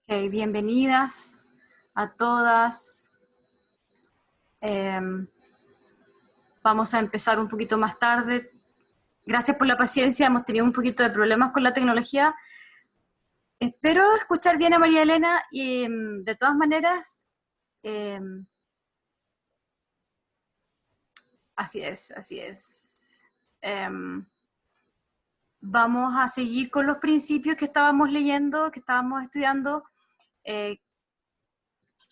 Ok, bienvenidas a todas. Em, Vamos a empezar un poquito más tarde. Gracias por la paciencia, hemos tenido un poquito de problemas con la tecnología. Espero escuchar bien a María Elena y de todas maneras, em, así es, así es. Vamos a seguir con los principios que estábamos leyendo, que estábamos estudiando. eh,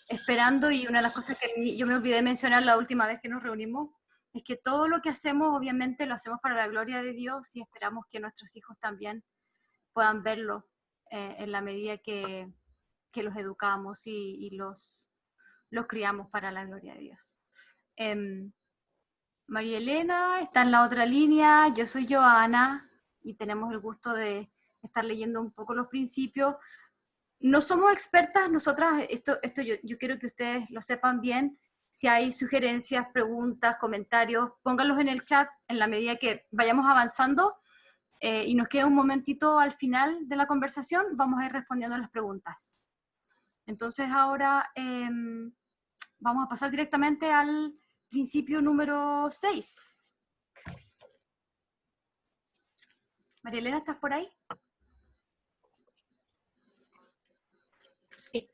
Esperando, y una de las cosas que yo me olvidé de mencionar la última vez que nos reunimos, es que todo lo que hacemos obviamente lo hacemos para la gloria de Dios y esperamos que nuestros hijos también puedan verlo en la medida que los educamos y los criamos para la gloria de Dios. Eh, María Elena está en la otra línea, yo soy Joana y tenemos el gusto de estar leyendo un poco los principios. No somos expertas nosotras, esto yo quiero que ustedes lo sepan bien. Si hay sugerencias, preguntas, comentarios, pónganlos en el chat en la medida que vayamos avanzando y nos queda un momentito al final de la conversación, vamos a ir respondiendo las preguntas. Entonces ahora vamos a pasar directamente al principio número 6. María Elena, ¿estás por ahí? Sí.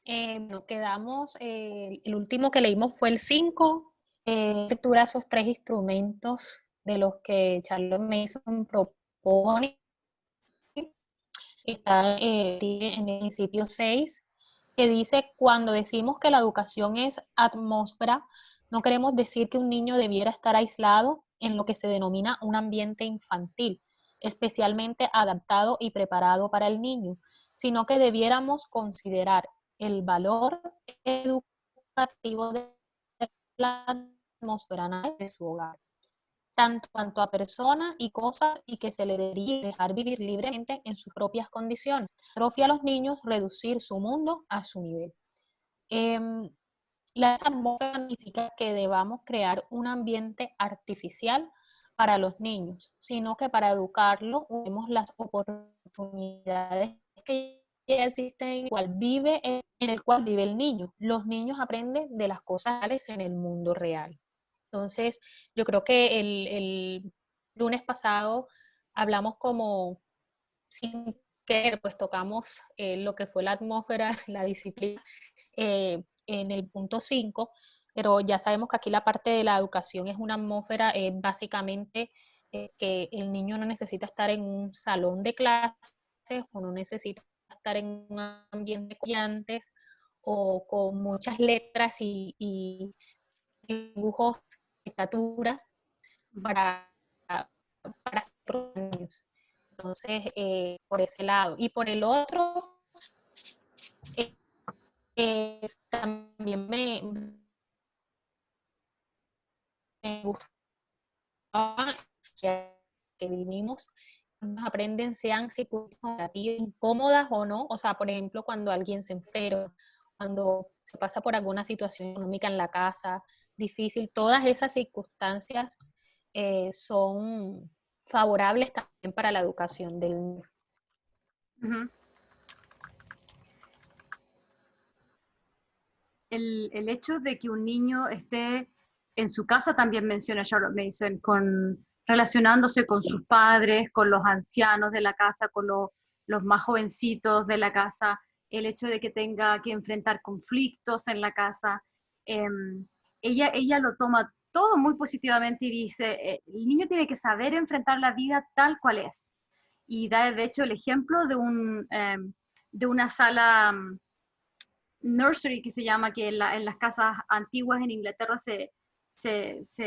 Bueno, quedamos, el último que leímos fue el 5, lectura esos tres instrumentos de los que Charles Mason propone. Está en el principio 6, que dice: cuando decimos que la educación es atmósfera, no queremos decir que un niño debiera estar aislado en lo que se denomina un ambiente infantil, especialmente adaptado y preparado para el niño, sino que debiéramos considerar el valor educativo de la atmósfera de su hogar, tanto cuanto a personas y cosas, y que se le debería dejar vivir libremente en sus propias condiciones. Atrofia a los niños reducir su mundo a su nivel. La atmósfera significa que debamos crear un ambiente artificial para los niños, sino que para educarlos usemos las oportunidades que ya existen en el cual vive el niño. Los niños aprenden de las cosas reales en el mundo real. Entonces, yo creo que el lunes pasado hablamos como sin querer, pues tocamos lo que fue la atmósfera, la disciplina, en el punto 5, pero ya sabemos que aquí la parte de la educación es una atmósfera, básicamente que el niño no necesita estar en un salón de clases o no necesita estar en un ambiente de estudiantes o con muchas letras y dibujos, caricaturas para, para los niños. Entonces, por ese lado. Y por el otro, también me gustaba que vinimos, aprenden, sean circunstancias incómodas o no. O sea, por ejemplo, cuando alguien se enferma, cuando se pasa por alguna situación económica en la casa difícil, todas esas circunstancias son favorables también para la educación del niño. Uh-huh. El hecho de que un niño esté en su casa, también menciona Charlotte Mason, relacionándose con sus padres, con los ancianos de la casa, con los más jovencitos de la casa, el hecho de que tenga que enfrentar conflictos en la casa. eh, ella lo toma todo muy positivamente y dice, el niño tiene que saber enfrentar la vida tal cual es. Y da de hecho el ejemplo de una sala nursery, que se llama, que en las casas antiguas en Inglaterra se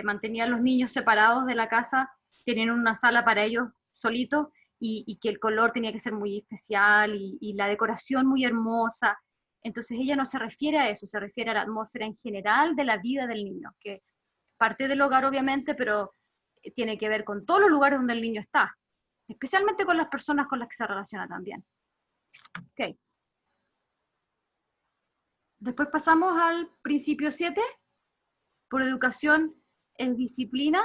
mantenían los niños separados de la casa, tenían una sala para ellos solitos, y que el color tenía que ser muy especial y la decoración muy hermosa. Entonces ella no se refiere a eso, se refiere a la atmósfera en general de la vida del niño, que parte del hogar obviamente, pero tiene que ver con todos los lugares donde el niño está, especialmente con las personas con las que se relaciona también. Okay. Después pasamos al principio 7, por educación es disciplina.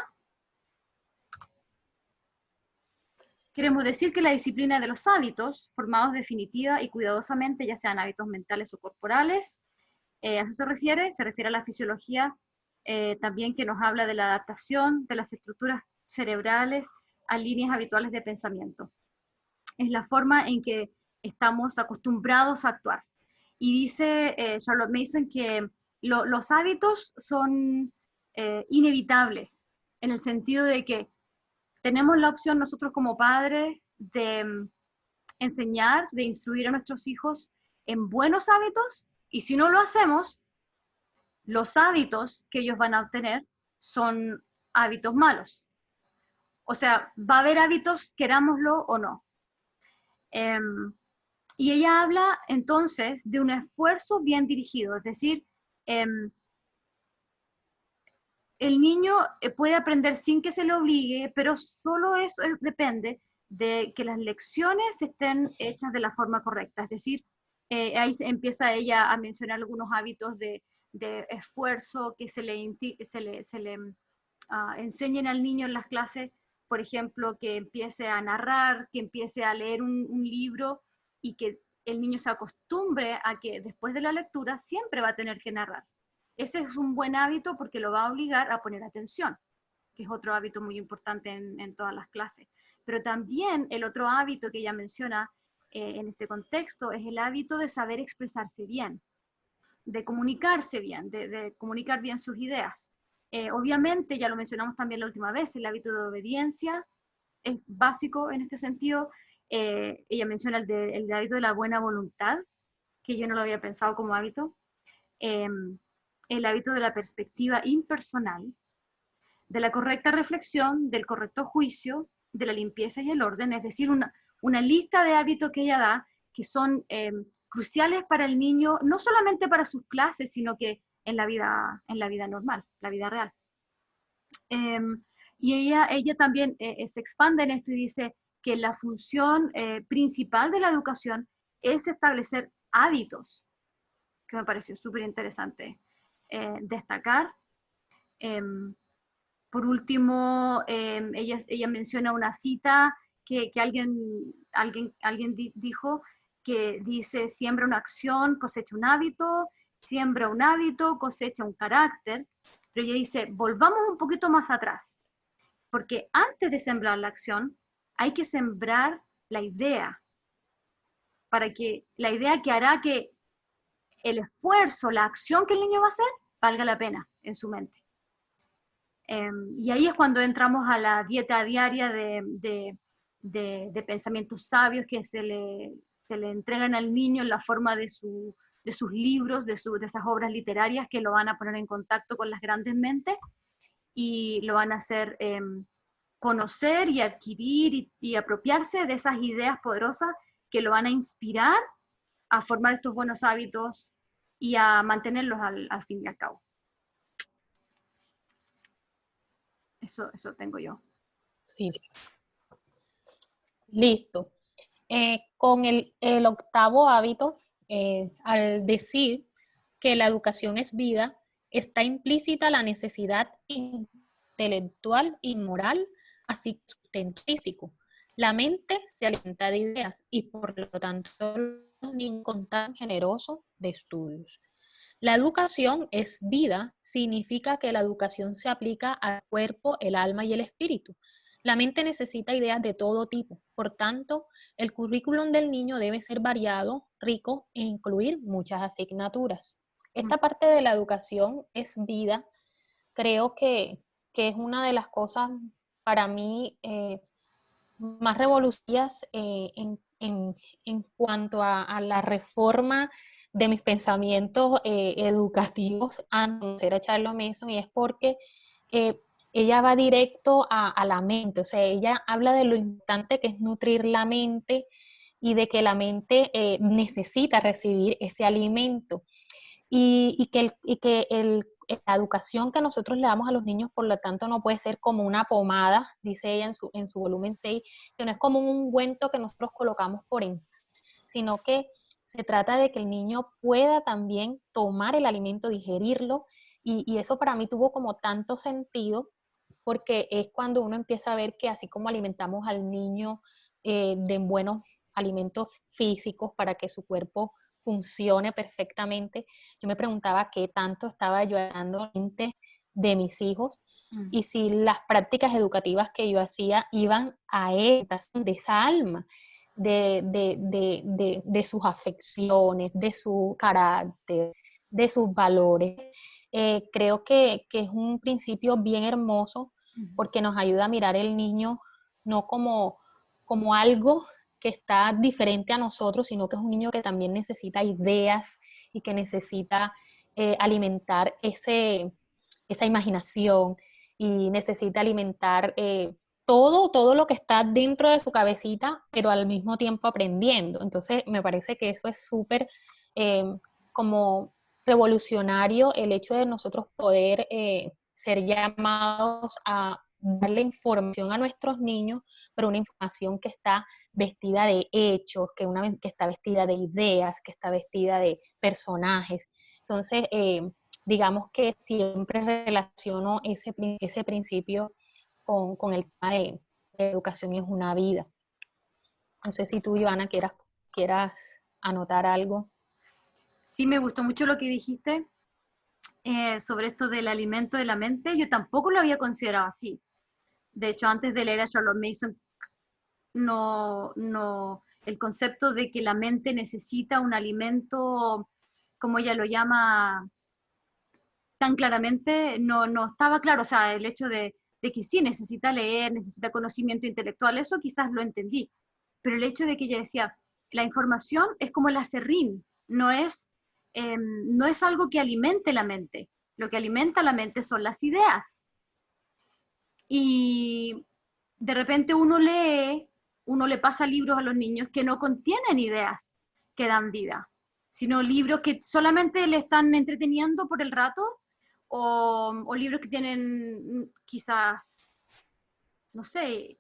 Queremos decir que la disciplina de los hábitos, formados definitiva y cuidadosamente, ya sean hábitos mentales o corporales, a eso se refiere a la fisiología, también que nos habla de la adaptación de las estructuras cerebrales a líneas habituales de pensamiento. Es la forma en que estamos acostumbrados a actuar. Y dice Charlotte Mason que los hábitos son inevitables, en el sentido de que tenemos la opción nosotros como padres de enseñar, de instruir a nuestros hijos en buenos hábitos, y si no lo hacemos, los hábitos que ellos van a obtener son hábitos malos. O sea, va a haber hábitos, querámoslo o no. Y ella habla entonces de un esfuerzo bien dirigido, es decir, el niño puede aprender sin que se le obligue, pero solo eso depende de que las lecciones estén hechas de la forma correcta. Es decir, ahí empieza ella a mencionar algunos hábitos de esfuerzo que se le enseñen al niño en las clases, por ejemplo, que empiece a narrar, que empiece a leer un libro y que el niño se acostumbre a que después de la lectura siempre va a tener que narrar. Ese es un buen hábito porque lo va a obligar a poner atención, que es otro hábito muy importante en todas las clases. Pero también el otro hábito que ella menciona en este contexto es el hábito de saber expresarse bien, de comunicarse bien, de comunicar bien sus ideas. Obviamente, ya lo mencionamos también la última vez, el hábito de obediencia es básico en este sentido. Ella menciona el hábito de la buena voluntad, que yo no lo había pensado como hábito. El hábito de la perspectiva impersonal, de la correcta reflexión, del correcto juicio, de la limpieza y el orden, es decir, una lista de hábitos que ella da que son cruciales para el niño, no solamente para sus clases, sino que en la vida normal, la vida real. Y ella también se expande en esto y dice que la función principal de la educación es establecer hábitos, que me pareció súper interesante destacar. Por último, ella menciona una cita que alguien dijo, que dice: siembra una acción, cosecha un hábito, siembra un hábito, cosecha un carácter. Pero ella dice, volvamos un poquito más atrás, porque antes de sembrar la acción, hay que sembrar la idea, para que la idea que hará que el esfuerzo, la acción que el niño va a hacer, valga la pena en su mente. Y ahí es cuando entramos a la dieta diaria de pensamientos sabios que se le entregan al niño en la forma de sus libros, de esas obras literarias que lo van a poner en contacto con las grandes mentes y lo van a hacer conocer y adquirir y apropiarse de esas ideas poderosas que lo van a inspirar a formar estos buenos hábitos y a mantenerlos al fin y al cabo. Eso tengo yo. Sí. Listo. Con el octavo hábito, al decir que la educación es vida, está implícita la necesidad intelectual y moral, así como sustento físico. La mente se alimenta de ideas y por lo tanto los niños tan generoso de estudios. La educación es vida, significa que la educación se aplica al cuerpo, el alma y el espíritu. La mente necesita ideas de todo tipo, por tanto, el currículum del niño debe ser variado, rico e incluir muchas asignaturas. Esta parte de la educación es vida, creo que es una de las cosas para mí más revolucionarias en cuanto a la reforma de mis pensamientos educativos a conocer a Charlotte Mason, y es porque ella va directo a la mente, o sea, ella habla de lo importante que es nutrir la mente y de que la mente necesita recibir ese alimento y que la educación que nosotros le damos a los niños, por lo tanto, no puede ser como una pomada, dice ella en su volumen 6, que no es como un ungüento que nosotros colocamos por encima, sino que se trata de que el niño pueda también tomar el alimento, digerirlo, y eso para mí tuvo como tanto sentido porque es cuando uno empieza a ver que así como alimentamos al niño de buenos alimentos físicos para que su cuerpo funcione perfectamente, yo me preguntaba qué tanto estaba yo ayudando a la mente de mis hijos y si las prácticas educativas que yo hacía iban a de esa alma, de sus afecciones, de su carácter, de sus valores. Creo que es un principio bien hermoso porque nos ayuda a mirar el niño no como algo que está diferente a nosotros, sino que es un niño que también necesita ideas y que necesita alimentar esa imaginación y necesita alimentar todo lo que está dentro de su cabecita, pero al mismo tiempo aprendiendo. Entonces, me parece que eso es súper como revolucionario el hecho de nosotros poder ser llamados a darle información a nuestros niños, pero una información que está vestida de hechos, que está vestida de ideas, que está vestida de personajes. Entonces, digamos que siempre relaciono ese principio con el tema de educación es una vida. No sé si tú, Joana, quieras anotar algo. Sí, me gustó mucho lo que dijiste sobre esto del alimento de la mente. Yo tampoco lo había considerado así. De hecho, antes de leer a Charlotte Mason, el concepto de que la mente necesita un alimento, como ella lo llama, tan claramente, no estaba claro. O sea, el hecho de que sí necesita leer, necesita conocimiento intelectual, eso quizás lo entendí. Pero el hecho de que ella decía, la información es como el acerrín, no es algo que alimente la mente. Lo que alimenta la mente son las ideas. Y de repente uno le pasa libros a los niños que no contienen ideas que dan vida, sino libros que solamente le están entreteniendo por el rato, o libros que tienen quizás, no sé,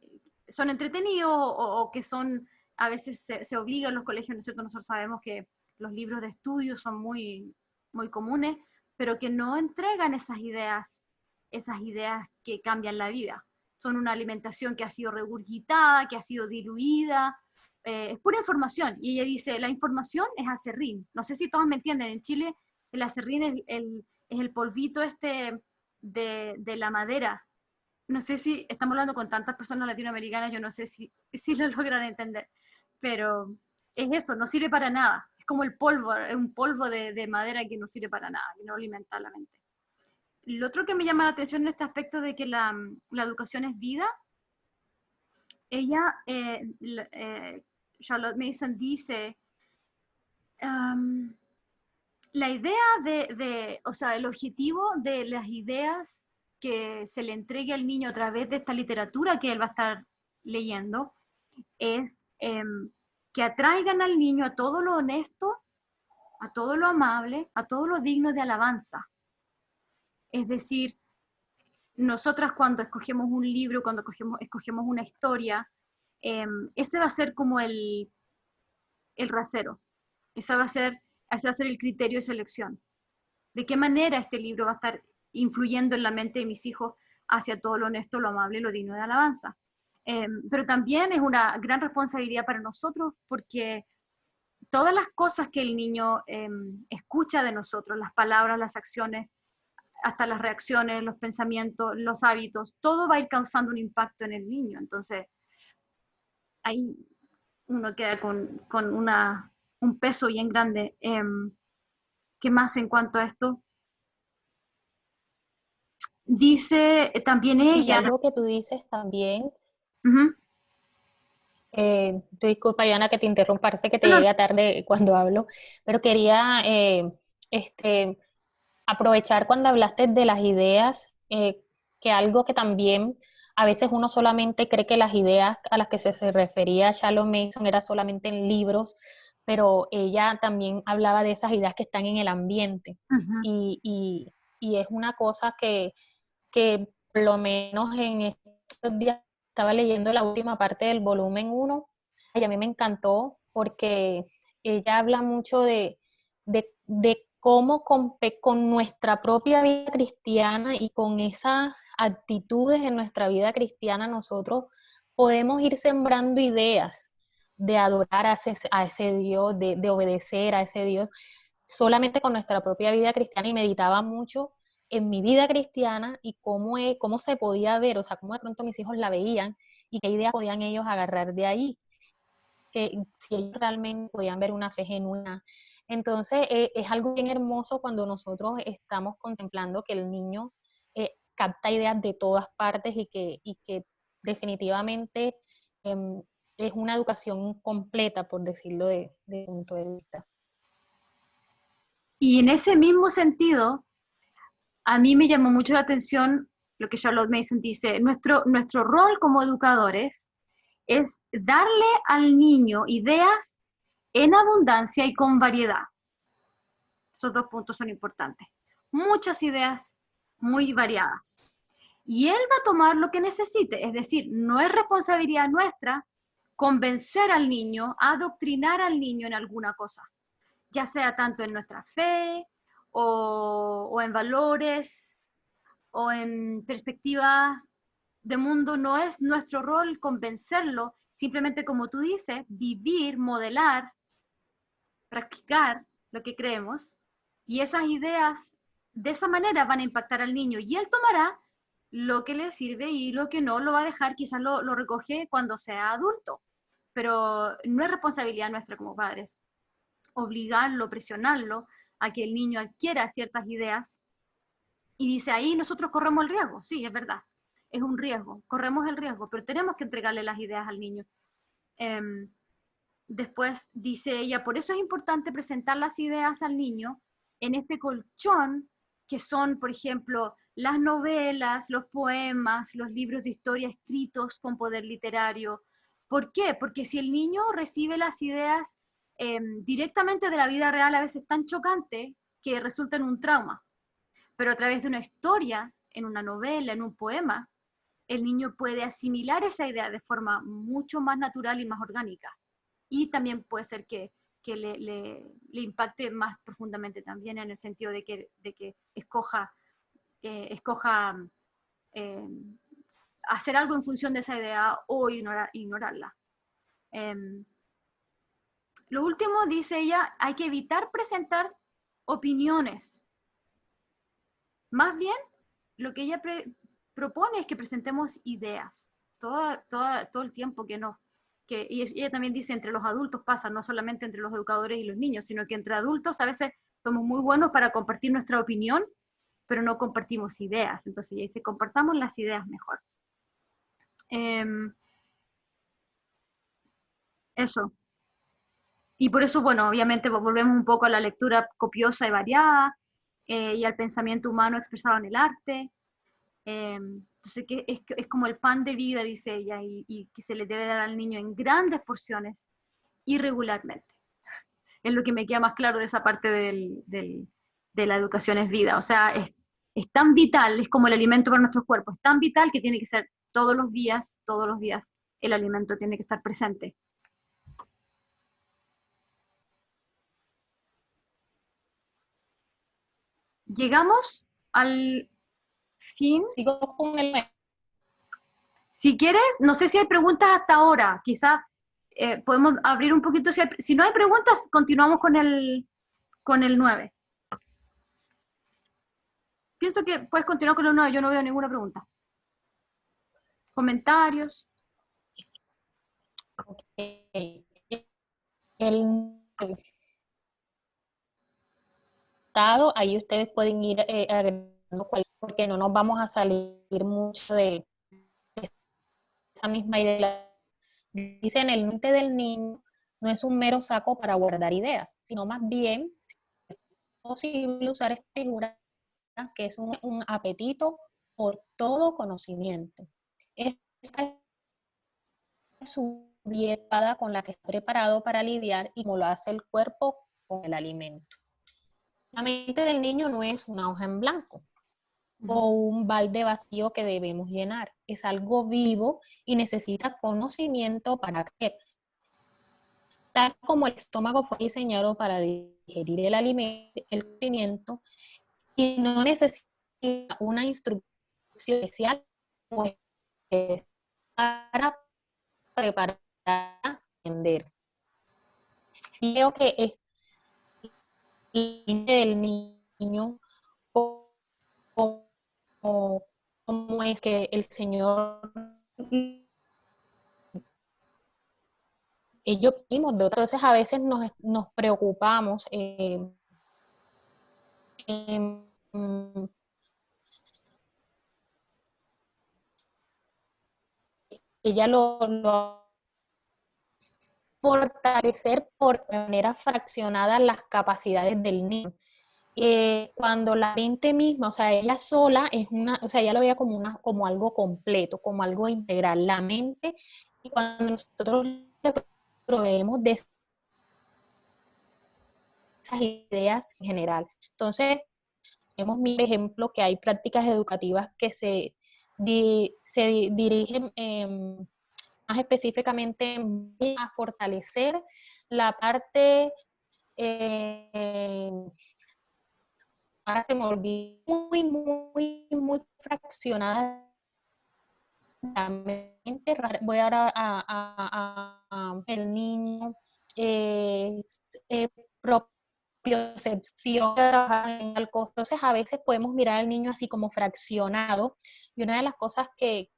son entretenidos o que son, a veces se obligan los colegios, ¿no es cierto? Nosotros sabemos que los libros de estudio son muy, muy comunes, pero que no entregan esas ideas que cambian la vida. Son una alimentación que ha sido regurgitada, que ha sido diluida, es pura información. Y ella dice, la información es acerrín. No sé si todos me entienden, en Chile el acerrín es el polvito este de la madera. No sé si estamos hablando con tantas personas latinoamericanas, yo no sé si lo logran entender, pero es eso, no sirve para nada. Es como el polvo, es un polvo de madera que no sirve para nada, que no alimenta la mente. Lo otro que me llama la atención en este aspecto de que la educación es vida, ella, Charlotte Mason dice, um, la idea o sea, el objetivo de las ideas que se le entregue al niño a través de esta literatura que él va a estar leyendo es que atraigan al niño a todo lo honesto, a todo lo amable, a todo lo digno de alabanza. Es decir, nosotras cuando escogemos un libro, cuando escogemos una historia, ese va a ser como el rasero, ese va a ser el criterio de selección. ¿De qué manera este libro va a estar influyendo en la mente de mis hijos hacia todo lo honesto, lo amable, lo digno de alabanza? Pero también es una gran responsabilidad para nosotros porque todas las cosas que el niño escucha de nosotros, las palabras, las acciones, hasta las reacciones, los pensamientos, los hábitos, todo va a ir causando un impacto en el niño. Entonces, ahí uno queda con un peso bien grande. ¿Qué más en cuanto a esto? Dice también Y ella, algo que tú dices también, uh-huh, disculpa, Joana, que te interrumpa, parece que te no, llega tarde cuando hablo, pero quería este, aprovechar cuando hablaste de las ideas, que algo que también a veces uno solamente cree que las ideas a las que se refería Charlotte Mason era solamente en libros, pero ella también hablaba de esas ideas que están en el ambiente. uh-huh, Y es una cosa que por lo menos en estos días estaba leyendo la última parte del volumen uno y a mí me encantó porque ella habla mucho de cómo con nuestra propia vida cristiana y con esa actitudes en nuestra vida cristiana, nosotros podemos ir sembrando ideas de adorar a ese Dios, de obedecer a ese Dios, solamente con nuestra propia vida cristiana. Y meditaba mucho en mi vida cristiana y cómo se podía ver, o sea, cómo de pronto mis hijos la veían y qué ideas podían ellos agarrar de ahí, que si ellos realmente podían ver una fe genuina. Entonces, es algo bien hermoso cuando nosotros estamos contemplando que el niño capta ideas de todas partes y que definitivamente em, es una educación completa, por decirlo de punto de vista. Y en ese mismo sentido, a mí me llamó mucho la atención lo que Charlotte Mason dice, nuestro rol como educadores es darle al niño ideas en abundancia y con variedad. Esos dos puntos son importantes. Muchas ideas muy variadas. Y él va a tomar lo que necesite, es decir, no es responsabilidad nuestra convencer al niño, adoctrinar al niño en alguna cosa, ya sea tanto en nuestra fe o en valores o en perspectivas de mundo. No es nuestro rol convencerlo, simplemente como tú dices, vivir, modelar, practicar lo que creemos, y esas ideas de esa manera van a impactar al niño y él tomará lo que le sirve y lo que no lo va a dejar, quizás lo recoge cuando sea adulto, pero no es responsabilidad nuestra como padres obligarlo, presionarlo a que el niño adquiera ciertas ideas. Y dice, ahí nosotros corremos el riesgo, sí, es verdad, es un riesgo, corremos el riesgo, pero tenemos que entregarle las ideas al niño. Después dice ella, por eso es importante presentar las ideas al niño en este colchón que son, por ejemplo, las novelas, los poemas, los libros de historia escritos con poder literario. ¿Por qué? Porque si el niño recibe las ideas directamente de la vida real, a veces tan chocante que resultan un trauma, pero a través de una historia, en una novela, en un poema, el niño puede asimilar esa idea de forma mucho más natural y más orgánica. Y también puede ser que le impacte más profundamente también en el sentido de que escoja eh, hacer algo en función de esa idea o ignorarla. Lo último, dice ella, hay que evitar presentar opiniones. Más bien, lo que ella propone es que presentemos ideas todo el tiempo y ella también dice entre los adultos pasa, no solamente entre los educadores y los niños, sino que entre adultos a veces somos muy buenos para compartir nuestra opinión, pero no compartimos ideas. Entonces ella dice, compartamos las ideas mejor. Eso. Y por eso, bueno, obviamente volvemos un poco a la lectura copiosa y variada, y al pensamiento humano expresado en el arte. Entonces, que es como el pan de vida, dice ella, y que se le debe dar al niño en grandes porciones y regularmente. Es lo que me queda más claro de esa parte de la educación es vida. O sea, es tan vital, es como el alimento para nuestros cuerpos, es tan vital que tiene que ser todos los días, el alimento tiene que estar presente. Llegamos al fin. Sigo con el... Si quieres, no sé si hay preguntas hasta ahora, quizá podemos abrir un poquito, si no hay preguntas, continuamos con el 9. Pienso que puedes continuar con el 9, yo no veo ninguna pregunta. Comentarios. Okay. El estado, ahí ustedes pueden ir agregando porque no nos vamos a salir mucho de esa misma idea. Dicen, el mente del niño no es un mero saco para guardar ideas, sino más bien es posible usar esta figura que es un apetito por todo conocimiento. Esta es su dieta con la que está preparado para lidiar y como lo hace el cuerpo con el alimento. La mente del niño no es una hoja en blanco o un balde vacío que debemos llenar. Es algo vivo y necesita conocimiento para creer. Tal como el estómago fue diseñado para digerir el conocimiento y no necesita una instrucción especial, pues es para preparar a aprender. Y creo que es el del niño, cómo, cómo es que el Señor, ellos vimos de otros. Entonces a veces nos preocupamos en ella lo fortalecer por manera fraccionada las capacidades del niño. Cuando la mente misma, o sea, ella sola es una, o sea, ella lo veía como como algo completo, como algo integral, la mente, y cuando nosotros le proveemos de esas ideas en general. Entonces, tenemos mi ejemplo que hay prácticas educativas que se dirigen más específicamente a fortalecer la parte, ahora se me olvidó, muy fraccionada la mente. Voy ahora el niño, eh, eh, propiocepción, trabajar en el costo. Entonces a veces podemos mirar al niño así como fraccionado, y una de las cosas que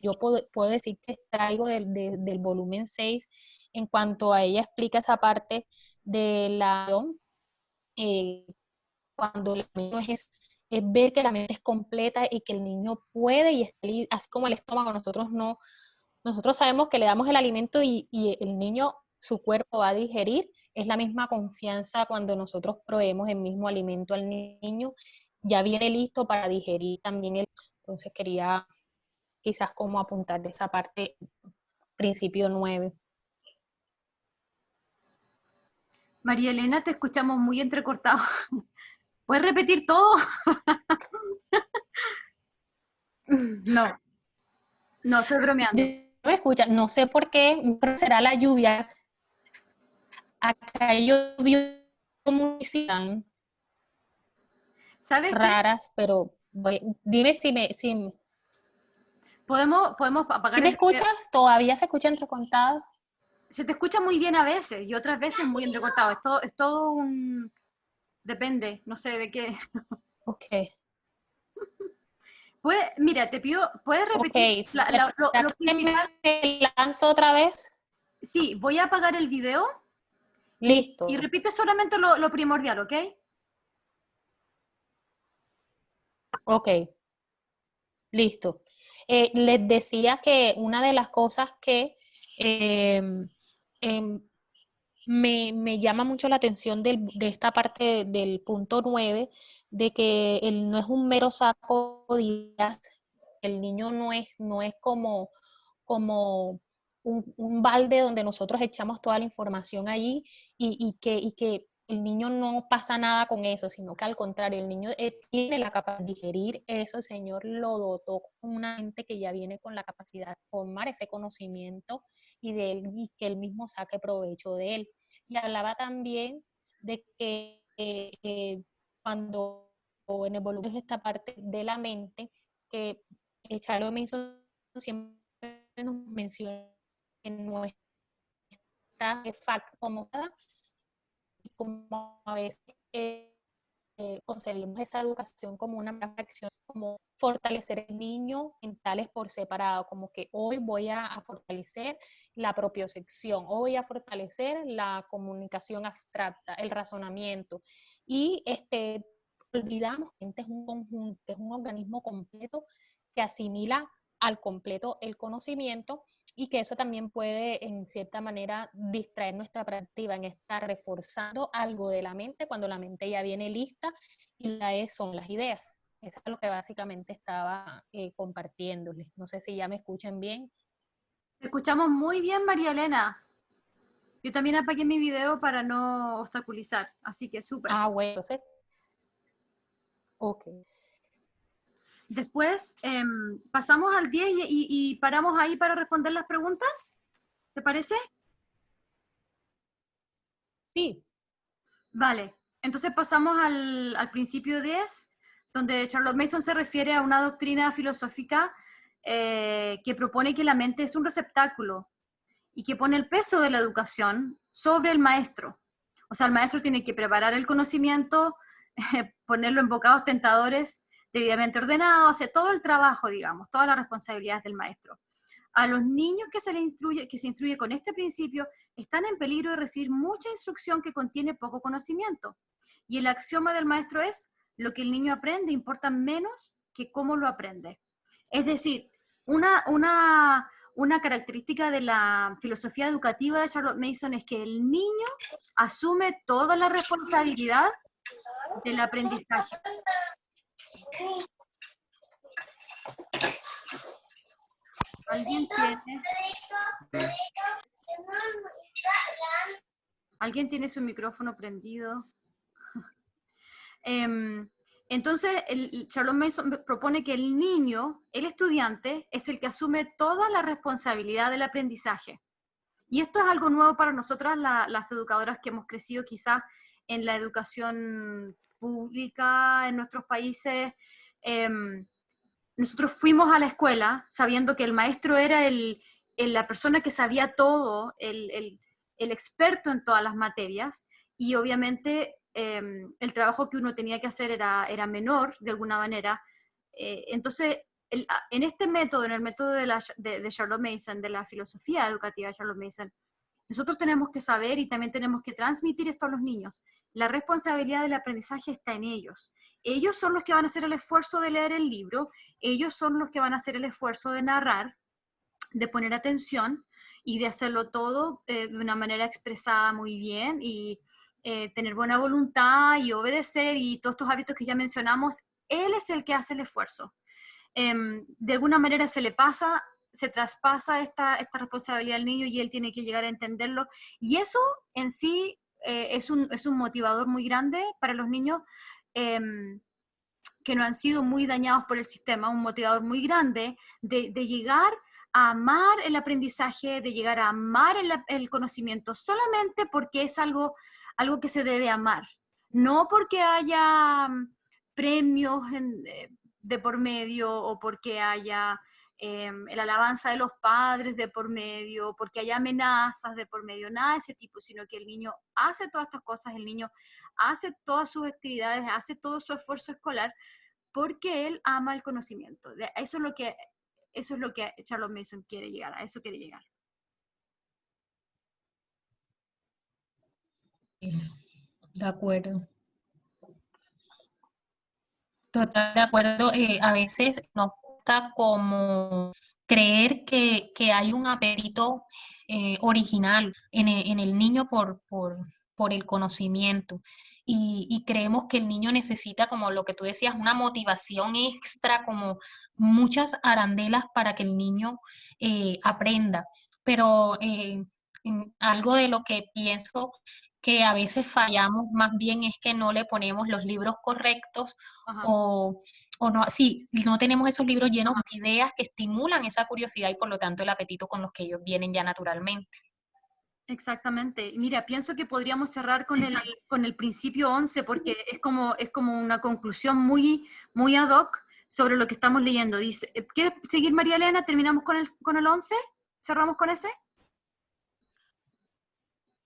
yo puedo decir que traigo del volumen 6 en cuanto a ella explica esa parte de la eh, cuando el niño es ver que la mente es completa y que el niño puede, y así como el estómago, nosotros sabemos que le damos el alimento y el niño, su cuerpo va a digerir. Es la misma confianza cuando nosotros proveemos el mismo alimento al niño, ya viene listo para digerir también él. Entonces quería quizás como apuntar de esa parte, principio 9. María Elena, te escuchamos muy entrecortado. ¿Puedes repetir todo? No, no, estoy bromeando. Me escucha, no sé por qué, pero será la lluvia. Acá llovió muy ¿Sabes qué? raras, pero dime Podemos si apagar me el video. escuchas, todavía se escucha entrecontado. Se te escucha muy bien a veces y otras veces muy entrecortado. Es todo un... Depende, no sé de qué. Ok, Mira, te pido, ¿puedes ok, repetir ¿será lo que principal? me lanzo otra vez? Sí, voy a apagar el video y Listo, repite solamente lo primordial, ¿ok? ok, listo. Les decía que una de las cosas que eh, em, me llama mucho la atención de esta parte del punto 9, de que él no es un mero saco de ideas, el niño no es como un balde donde nosotros echamos toda la información allí y que el niño no pasa nada con eso, sino que al contrario, el niño tiene la capacidad de digerir eso, el Señor lo dotó con una mente que ya viene con la capacidad de formar ese conocimiento y que él mismo saque provecho de él. Y hablaba también de que cuando en el volumen esta parte de la mente, que Charles Mason siempre nos menciona que no está de facto acomodada, y como a veces concebimos esa educación como una acción, como fortalecer el niño mentales por separado, como que hoy voy a fortalecer la propiocepción, hoy voy a fortalecer la comunicación abstracta, el razonamiento, y olvidamos que es un conjunto, es un organismo completo que asimila al completo el conocimiento, y que eso también puede, en cierta manera, distraer nuestra práctica en estar reforzando algo de la mente cuando la mente ya viene lista y son las ideas. Eso es lo que básicamente estaba compartiéndoles. No sé si ya me escuchan bien. Te escuchamos muy bien, María Elena. Yo también apagué mi video para no obstaculizar, así que súper. Ah, bueno, entonces, ok. Después pasamos al 10 y paramos ahí para responder las preguntas. ¿Te parece? Sí, Vale. Entonces pasamos al principio 10, donde Charlotte Mason se refiere a una doctrina filosófica que propone que la mente es un receptáculo y que pone el peso de la educación sobre el maestro. O sea, el maestro tiene que preparar el conocimiento, ponerlo en bocados tentadores, debidamente ordenados, hace todo el trabajo, digamos, todas las responsabilidades del maestro. A los niños que se instruye con este principio están en peligro de recibir mucha instrucción que contiene poco conocimiento. Y el axioma del maestro es: lo que el niño aprende importa menos que cómo lo aprende. Es decir, una característica de la filosofía educativa de Charlotte Mason es que el niño asume toda la responsabilidad del aprendizaje. ¿Alguien tiene su micrófono prendido? Entonces, Charlotte Mason propone que el niño, el estudiante, es el que asume toda la responsabilidad del aprendizaje. Y esto es algo nuevo para nosotras, las educadoras que hemos crecido quizás en la educación pública en nuestros países. Nosotros fuimos a la escuela sabiendo que el maestro era la persona que sabía todo, el experto en todas las materias, y obviamente el trabajo que uno tenía que hacer era menor, de alguna manera. Entonces, en este método, en el método de Charlotte Mason, de la filosofía educativa de Charlotte Mason, nosotros tenemos que saber y también tenemos que transmitir esto a los niños. La responsabilidad del aprendizaje está en ellos. Ellos son los que van a hacer el esfuerzo de leer el libro, ellos son los que van a hacer el esfuerzo de narrar, de poner atención y de hacerlo todo de una manera expresada muy bien y tener buena voluntad y obedecer y todos estos hábitos que ya mencionamos. Él es el que hace el esfuerzo. De alguna manera se traspasa esta responsabilidad al niño y él tiene que llegar a entenderlo. Y eso en sí es un motivador muy grande para los niños que no han sido muy dañados por el sistema, un motivador muy grande de llegar a amar el aprendizaje, de llegar a amar el conocimiento, solamente porque es algo que se debe amar, no porque haya premios de por medio o porque haya la alabanza de los padres de por medio, porque haya amenazas de por medio, nada de ese tipo, sino que el niño hace todas estas cosas, el niño hace todas sus actividades, hace todo su esfuerzo escolar, porque él ama el conocimiento. Eso es lo que Charlotte Mason quiere llegar, a eso quiere llegar. De acuerdo. Total, de acuerdo. A veces nos gusta como creer que hay un apetito original en el niño por el conocimiento. Y creemos que el niño necesita, como lo que tú decías, una motivación extra, como muchas arandelas para que el niño aprenda. Pero algo de lo que pienso que a veces fallamos más bien es que no le ponemos los libros correctos o no, sí, no tenemos esos libros llenos de ideas que estimulan esa curiosidad y por lo tanto el apetito con los que ellos vienen ya naturalmente. Exactamente. Mira, pienso que podríamos cerrar con el principio 11 porque es como una conclusión muy, muy ad hoc sobre lo que estamos leyendo. Dice, ¿quieres seguir, María Elena? ¿Terminamos con el 11? ¿Cerramos con ese?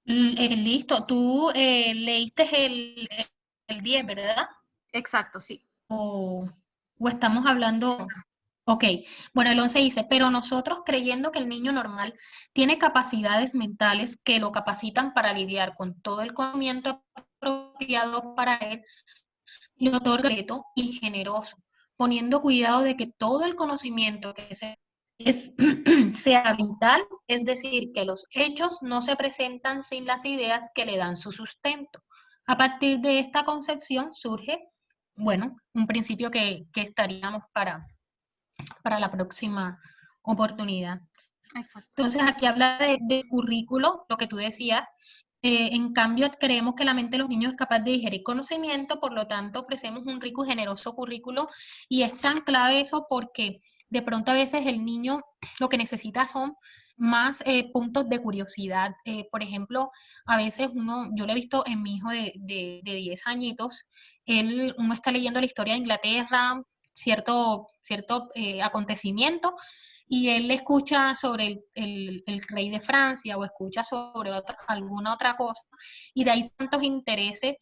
Listo, tú leíste el 10, ¿verdad? Exacto, sí. O estamos hablando... Ok, bueno, el 11 dice, pero nosotros creyendo que el niño normal tiene capacidades mentales que lo capacitan para lidiar con todo el conocimiento apropiado para él, le otorga respeto y generoso, poniendo cuidado de que todo el conocimiento sea vital, es decir, que los hechos no se presentan sin las ideas que le dan su sustento. A partir de esta concepción surge, bueno, un principio que estaríamos para la próxima oportunidad. Exacto. Entonces, aquí habla de currículo, lo que tú decías. En cambio, creemos que la mente de los niños es capaz de digerir conocimiento, por lo tanto, ofrecemos un rico y generoso currículo. Y es tan clave eso porque de pronto a veces el niño lo que necesita son más puntos de curiosidad. Por ejemplo, a veces yo lo he visto en mi hijo de 10 añitos, uno está leyendo la historia de Inglaterra, cierto acontecimiento, y él escucha sobre el rey de Francia o escucha sobre alguna otra cosa, y de ahí tantos intereses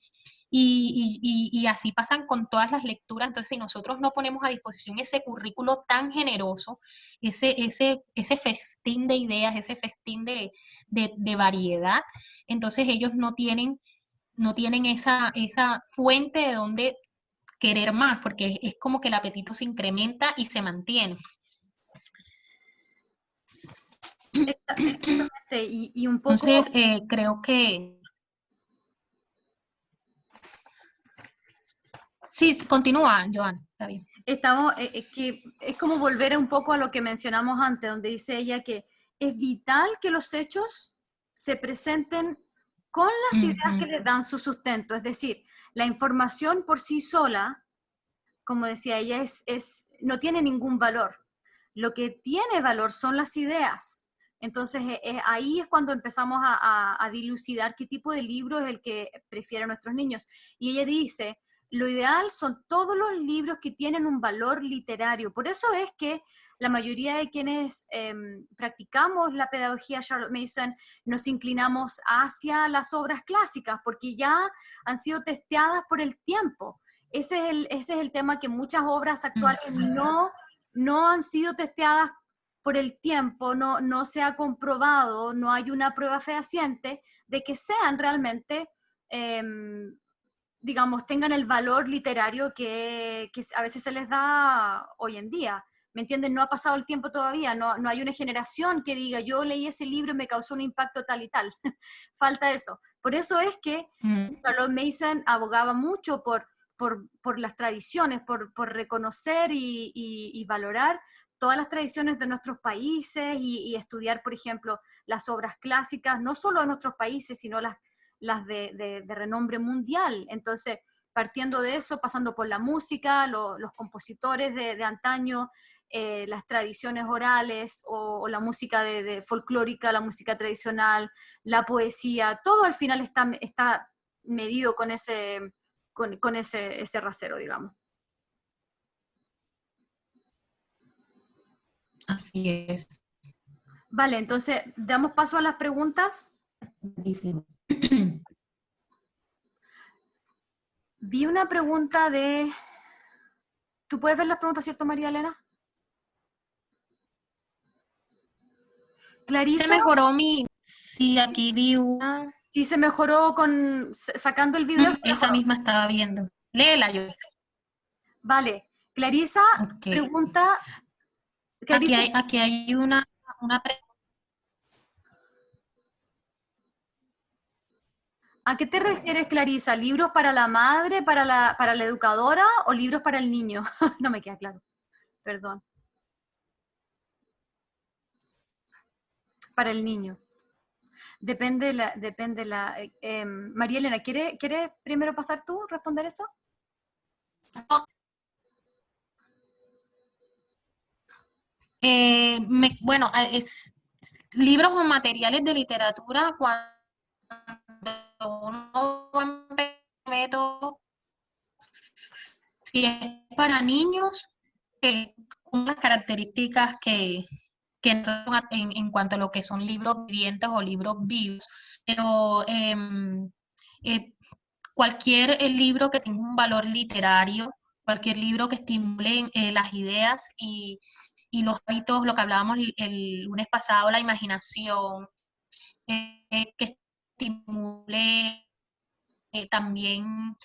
y así pasan con todas las lecturas. Entonces, si nosotros no ponemos a disposición ese currículo tan generoso, ese festín de ideas, ese festín de variedad, entonces ellos no tienen esa fuente de donde querer más, porque es como que el apetito se incrementa y se mantiene. Exactamente, y un poco... Entonces, creo que... Sí, continúa, Joana, está bien. Que es como volver un poco a lo que mencionamos antes, donde dice ella que es vital que los hechos se presenten con las ideas que les dan su sustento. Es decir, la información por sí sola, como decía ella, no tiene ningún valor. Lo que tiene valor son las ideas. Entonces, ahí es cuando empezamos a dilucidar qué tipo de libro es el que prefieren nuestros niños. Y ella dice, lo ideal son todos los libros que tienen un valor literario. Por eso es que la mayoría de quienes practicamos la pedagogía Charlotte Mason nos inclinamos hacia las obras clásicas, porque ya han sido testeadas por el tiempo. Ese es el tema, que muchas obras actuales no han sido testeadas por el tiempo, no se ha comprobado, no hay una prueba fehaciente de que sean realmente, digamos, tengan el valor literario que a veces se les da hoy en día. ¿Me entienden? No ha pasado el tiempo todavía, no hay una generación que diga, yo leí ese libro y me causó un impacto tal y tal. Falta eso. Por eso es que Charlotte Mason abogaba mucho por las tradiciones, por reconocer y valorar todas las tradiciones de nuestros países y estudiar, por ejemplo, las obras clásicas, no solo de nuestros países, sino las de renombre mundial. Entonces, partiendo de eso, pasando por la música, los compositores de antaño, las tradiciones orales o la música de folclórica, la música tradicional, la poesía, todo al final está medido con ese rasero, digamos. Así es. Vale, entonces, damos paso a las preguntas. Buenísimo. Vi una pregunta de... ¿Tú puedes ver las preguntas, cierto, María Elena? Clarisa. Se mejoró Sí, aquí vi una. Sí, se mejoró sacando el video. Esa misma estaba viendo. Léela yo. Vale. Clarisa Okay. pregunta... Aquí hay una pregunta. ¿A qué te refieres, Clarisa? ¿Libros para la madre, para la educadora o libros para el niño? No me queda claro. Perdón. Para el niño. Depende María Elena, ¿quieres primero pasar tú, responder eso? Bueno, es libros o materiales de literatura cuando uno va a método, si es para niños, unas características que en cuanto a lo que son libros vivientes o libros vivos, pero cualquier libro que tenga un valor literario, cualquier libro que estimule las ideas y los hábitos, lo que hablábamos el lunes pasado, la imaginación, que estimule también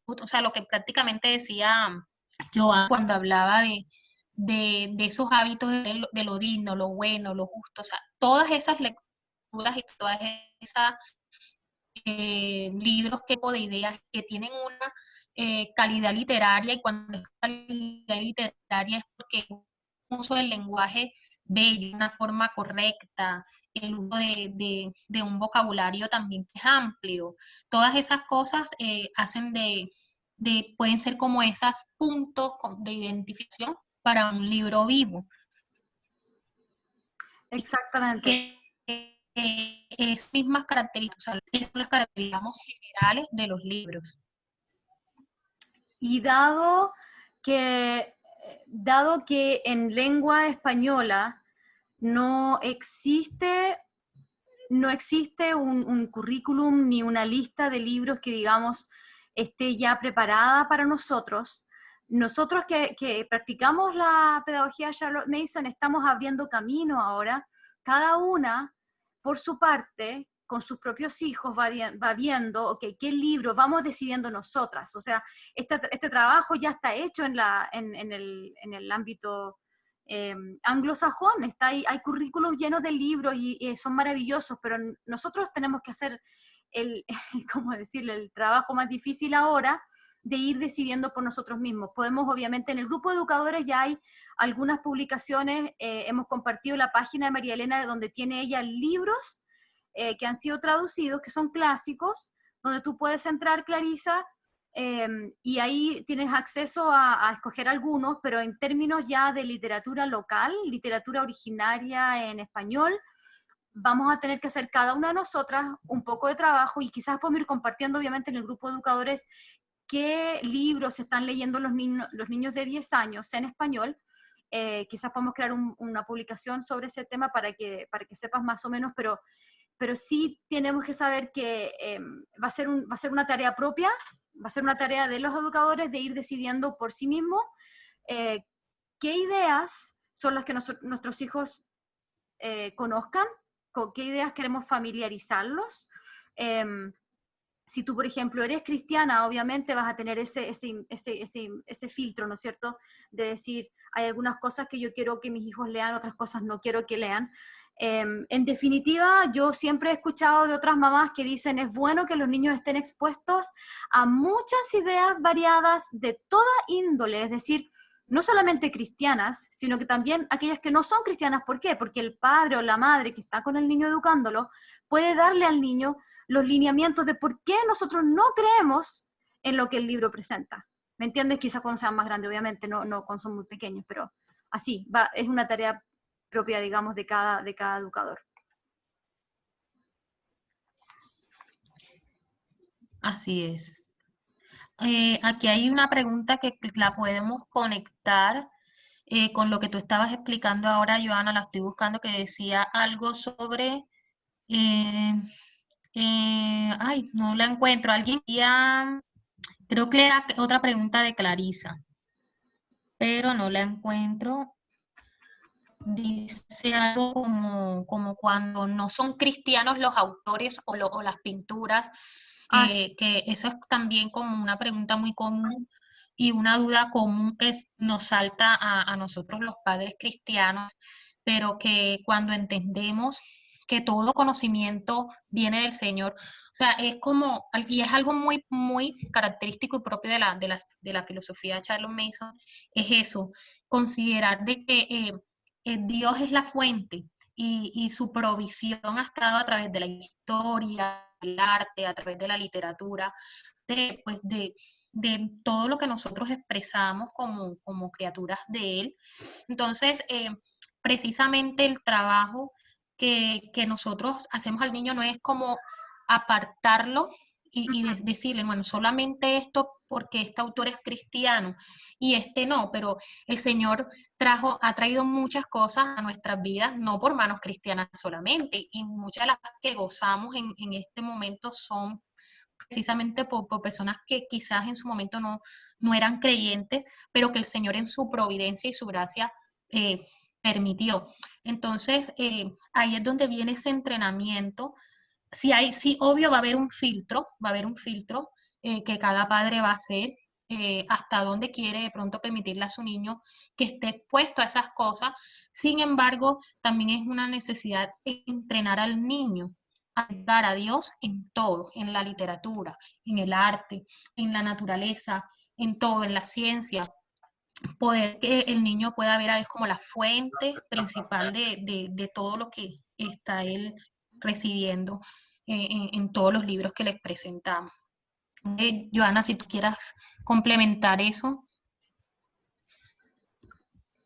o sea, lo que prácticamente decía Joan cuando hablaba de esos hábitos de lo digno, lo bueno, lo justo, o sea, todas esas lecturas y todas esas libros de ideas que tienen una calidad literaria, y cuando es calidad literaria es porque un uso del lenguaje bello, una forma correcta, el uso de un vocabulario también que es amplio. Todas esas cosas hacen pueden ser como esos puntos de identificación para un libro vivo. exactamente. que es mismas características, o sea, son las características generales de los libros. Y dado que en lengua española no existe, no existe un currículum ni una lista de libros que, digamos, esté ya preparada para nosotros, nosotros que practicamos la pedagogía de Charlotte Mason estamos abriendo camino ahora, cada una por su parte, con sus propios hijos, va viendo, ok, qué libros vamos decidiendo nosotras. O sea, este trabajo ya está hecho en el ámbito anglosajón, hay currículums llenos de libros y son maravillosos, pero nosotros tenemos que hacer ¿cómo decirlo?, el trabajo más difícil ahora de ir decidiendo por nosotros mismos. Podemos, obviamente, en el grupo de educadores ya hay algunas publicaciones, hemos compartido la página de María Elena donde tiene ella libros que han sido traducidos, que son clásicos, donde tú puedes entrar, Clarisa, y ahí tienes acceso a escoger algunos, pero en términos ya de literatura local, literatura originaria en español, vamos a tener que hacer cada una de nosotras un poco de trabajo y quizás podemos ir compartiendo obviamente en el grupo de educadores qué libros están leyendo los niños de 10 años en español. Quizás podemos crear una publicación sobre ese tema para que sepas más o menos, pero sí tenemos que saber que va a ser una tarea propia, va a ser una tarea de los educadores de ir decidiendo por sí mismos qué ideas son las que nuestros hijos conozcan, con qué ideas queremos familiarizarlos. Si tú, por ejemplo, eres cristiana, obviamente vas a tener ese filtro, ¿no es cierto?, de decir, hay algunas cosas que yo quiero que mis hijos lean, otras cosas no quiero que lean. En definitiva, yo siempre he escuchado de otras mamás que dicen, es bueno que los niños estén expuestos a muchas ideas variadas de toda índole, es decir, no solamente cristianas, sino que también aquellas que no son cristianas. ¿Por qué? Porque el padre o la madre que está con el niño educándolo puede darle al niño los lineamientos de por qué nosotros no creemos en lo que el libro presenta. ¿Me entiendes? Quizás cuando sean más grandes, obviamente, no cuando son muy pequeños, pero así, es una tarea propia, digamos, de cada educador. Así es. Aquí hay una pregunta que la podemos conectar con lo que tú estabas explicando ahora, Joana, la estoy buscando, que decía algo sobre, eh, ay, no la encuentro, alguien ya, creo que era otra pregunta de Clarisa, pero no la encuentro. Dice algo como cuando no son cristianos los autores o las pinturas, que eso es también como una pregunta muy común y una duda común que nos salta a nosotros los padres cristianos, pero que cuando entendemos que todo conocimiento viene del Señor, o sea, es como, y es algo muy, muy característico y propio de la filosofía de Charles Mason, es eso, considerar de que Dios es la fuente y su provisión ha estado a través de la historia, el arte, a través de la literatura, pues de todo lo que nosotros expresamos como criaturas de Él. Entonces, precisamente el trabajo que nosotros hacemos al niño no es como apartarlo y decirle, bueno, solamente esto porque este autor es cristiano y este no, pero el Señor ha traído muchas cosas a nuestras vidas, no por manos cristianas solamente, y muchas de las que gozamos en este momento son precisamente por personas que quizás en su momento no eran creyentes, pero que el Señor en su providencia y su gracia permitió. Entonces, ahí es donde viene ese entrenamiento. Sí, obvio va a haber un filtro que cada padre va a hacer, hasta dónde quiere de pronto permitirle a su niño que esté expuesto a esas cosas. Sin embargo, también es una necesidad entrenar al niño a dar a Dios en todo, en la literatura, en el arte, en la naturaleza, en todo, en la ciencia. Poder que el niño pueda ver a Dios como la fuente principal de todo lo que está él recibiendo en todos los libros que les presentamos. Joana, si tú quieras complementar eso.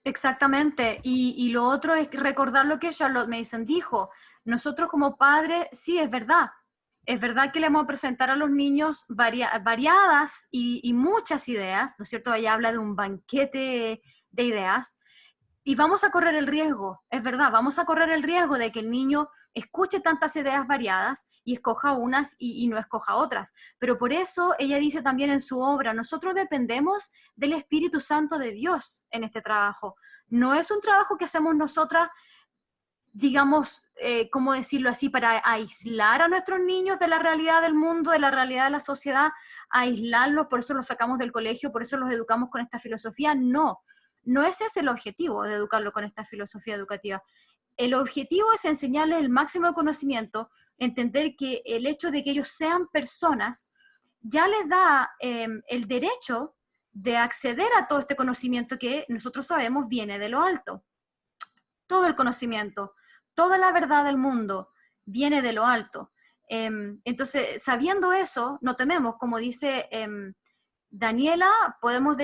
Exactamente, y lo otro es recordar lo que Charlotte Mason dijo. Nosotros como padres, sí, es verdad que le vamos a presentar a los niños variadas y muchas ideas, ¿no es cierto? Ella habla de un banquete de ideas, y vamos a correr el riesgo, es verdad, vamos a correr el riesgo de que el niño escuche tantas ideas variadas y escoja unas y no escoja otras. Pero por eso ella dice también en su obra, nosotros dependemos del Espíritu Santo de Dios en este trabajo. No es un trabajo que hacemos nosotras, digamos, ¿cómo decirlo así?, para aislar a nuestros niños de la realidad del mundo, de la realidad de la sociedad, aislarlos, por eso los sacamos del colegio, por eso los educamos con esta filosofía. No, no ese es el objetivo de educarlo con esta filosofía educativa. El objetivo es enseñarles el máximo de conocimiento, entender que el hecho de que ellos sean personas ya les da el derecho de acceder a todo este conocimiento que nosotros sabemos viene de lo alto. Todo el conocimiento, toda la verdad del mundo viene de lo alto. Entonces, sabiendo eso, no tememos, como dice Daniela, podemos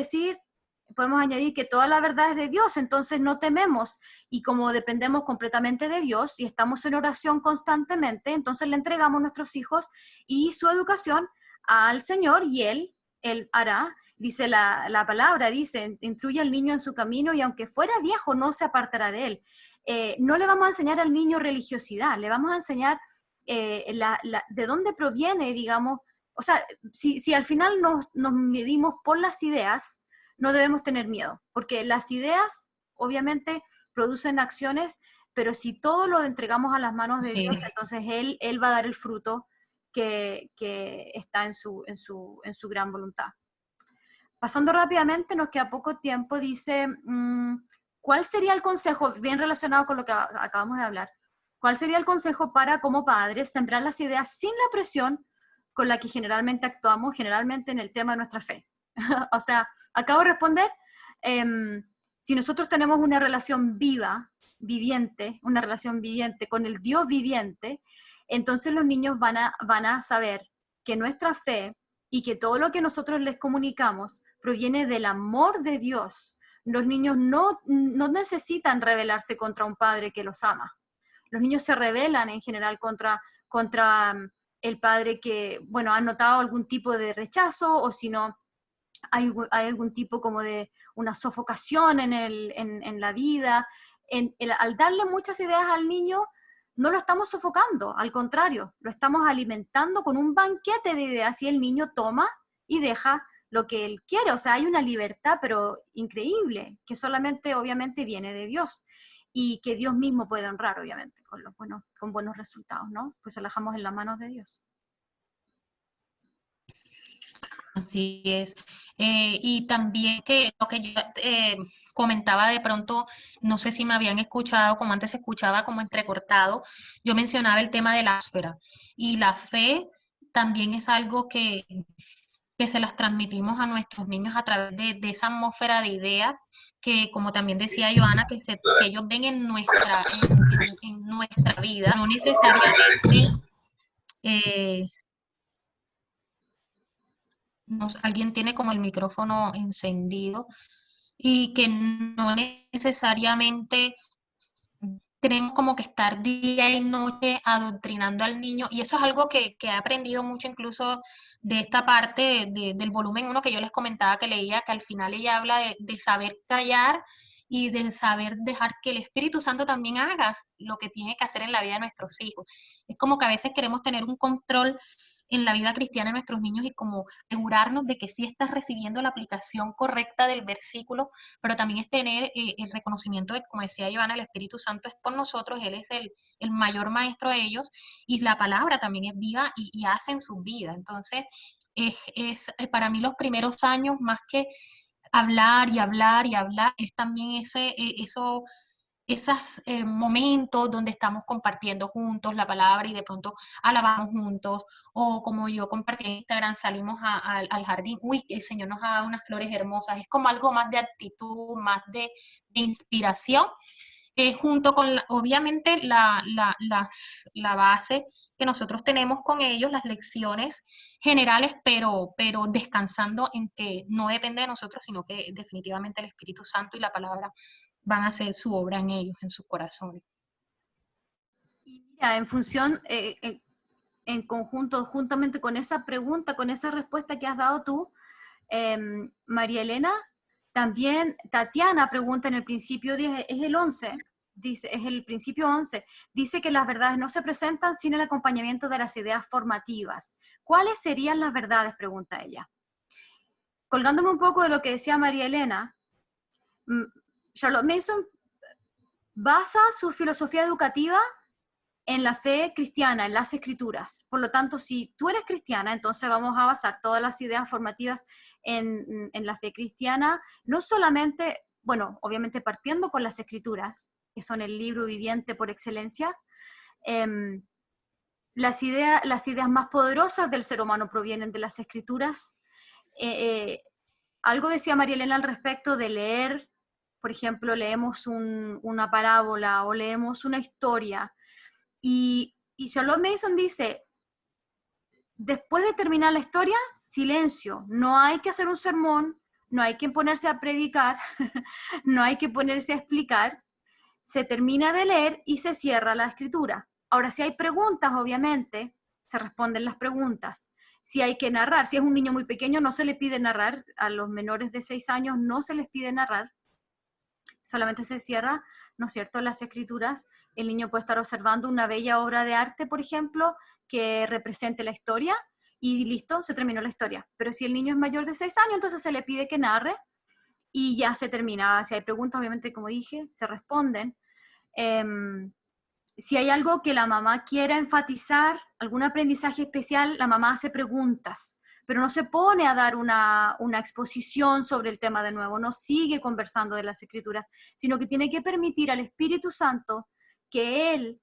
añadir que toda la verdad es de Dios, entonces no tememos, y como dependemos completamente de Dios y estamos en oración constantemente, entonces le entregamos nuestros hijos y su educación al Señor, y Él hará. Dice la palabra, dice, instruye al niño en su camino y aunque fuera viejo no se apartará de él. No le vamos a enseñar al niño religiosidad, le vamos a enseñar de dónde proviene, digamos. O sea, si al final nos medimos por las ideas, no debemos tener miedo, porque las ideas obviamente producen acciones, pero si todo lo entregamos a las manos de Sí. Dios, entonces Él va a dar el fruto que está en su gran voluntad. Pasando rápidamente, nos queda poco tiempo, dice, ¿cuál sería el consejo, bien relacionado con lo que acabamos de hablar, cuál sería el consejo para, como padres, sembrar las ideas sin la presión con la que generalmente actuamos, generalmente en el tema de nuestra fe? O sea, acabo de responder, si nosotros tenemos una relación viviente, una relación viviente con el Dios viviente, entonces los niños van a saber que nuestra fe y que todo lo que nosotros les comunicamos proviene del amor de Dios. Los niños no necesitan rebelarse contra un padre que los ama. Los niños se rebelan en general contra el padre que, bueno, ha notado algún tipo de rechazo, o si no, hay algún tipo como de una sofocación en la vida. Al darle muchas ideas al niño, no lo estamos sofocando, al contrario, lo estamos alimentando con un banquete de ideas y el niño toma y deja lo que él quiere. O sea, hay una libertad, pero increíble, que solamente obviamente viene de Dios y que Dios mismo puede honrar, obviamente, con buenos resultados, ¿no? Pues lo dejamos en las manos de Dios. Así es. Y también que lo que yo comentaba de pronto, no sé si me habían escuchado, como antes se escuchaba como entrecortado, yo mencionaba el tema de la atmósfera. Y la fe también es algo que se las transmitimos a nuestros niños a través de esa atmósfera de ideas que, como también decía Joana, que ellos ven en nuestra vida, no necesariamente... alguien tiene como el micrófono encendido y que no necesariamente tenemos como que estar día y noche adoctrinando al niño, y eso es algo que he aprendido mucho incluso de esta parte del volumen 1 que yo les comentaba que leía, que al final ella habla de saber callar y de saber dejar que el Espíritu Santo también haga lo que tiene que hacer en la vida de nuestros hijos. Es como que a veces queremos tener un control en la vida cristiana de nuestros niños y como asegurarnos de que sí estás recibiendo la aplicación correcta del versículo, pero también es tener el reconocimiento de, como decía Ivana, el Espíritu Santo es por nosotros, Él es el mayor maestro de ellos, y la palabra también es viva y hace en sus vidas. Entonces, para mí los primeros años, más que hablar y hablar y hablar, es también esos momentos donde estamos compartiendo juntos la palabra y de pronto alabamos juntos, o como yo compartí en Instagram, salimos al jardín, uy, el Señor nos ha dado unas flores hermosas, es como algo más de actitud, más de inspiración, junto con, obviamente, la base que nosotros tenemos con ellos, las lecciones generales, pero descansando en que no depende de nosotros, sino que definitivamente el Espíritu Santo y la palabra van a hacer su obra en ellos, en sus corazones. Y mira, en función, en conjunto, juntamente con esa pregunta, con esa respuesta que has dado tú, María Elena, también Tatiana pregunta en el principio 10, es el 11, dice, es el principio 11, dice que las verdades no se presentan sin el acompañamiento de las ideas formativas. ¿Cuáles serían las verdades? Pregunta ella. Colgándome un poco de lo que decía María Elena, Charlotte Mason basa su filosofía educativa en la fe cristiana, en las escrituras. Por lo tanto, si tú eres cristiana, entonces vamos a basar todas las ideas formativas en la fe cristiana, no solamente, bueno, obviamente partiendo con las escrituras, que son el libro viviente por excelencia. Las ideas más poderosas del ser humano provienen de las escrituras. Algo decía María Elena al respecto de leer, por ejemplo, leemos una parábola o leemos una historia, y Charlotte Mason dice, después de terminar la historia, silencio, no hay que hacer un sermón, no hay que ponerse a predicar, no hay que ponerse a explicar, se termina de leer y se cierra la escritura. Ahora, si hay preguntas, obviamente, se responden las preguntas. Si hay que narrar, si es un niño muy pequeño, no se le pide narrar, a los menores de 6 años no se les pide narrar, solamente se cierra, ¿no es cierto?, las escrituras. El niño puede estar observando una bella obra de arte, por ejemplo, que represente la historia, y listo, se terminó la historia. Pero si el niño es mayor de 6 años, entonces se le pide que narre, y ya se termina. Si hay preguntas, obviamente, como dije, se responden. Si hay algo que la mamá quiera enfatizar, algún aprendizaje especial, la mamá hace preguntas, pero no se pone a dar una exposición sobre el tema de nuevo, no sigue conversando de las escrituras, sino que tiene que permitir al Espíritu Santo que Él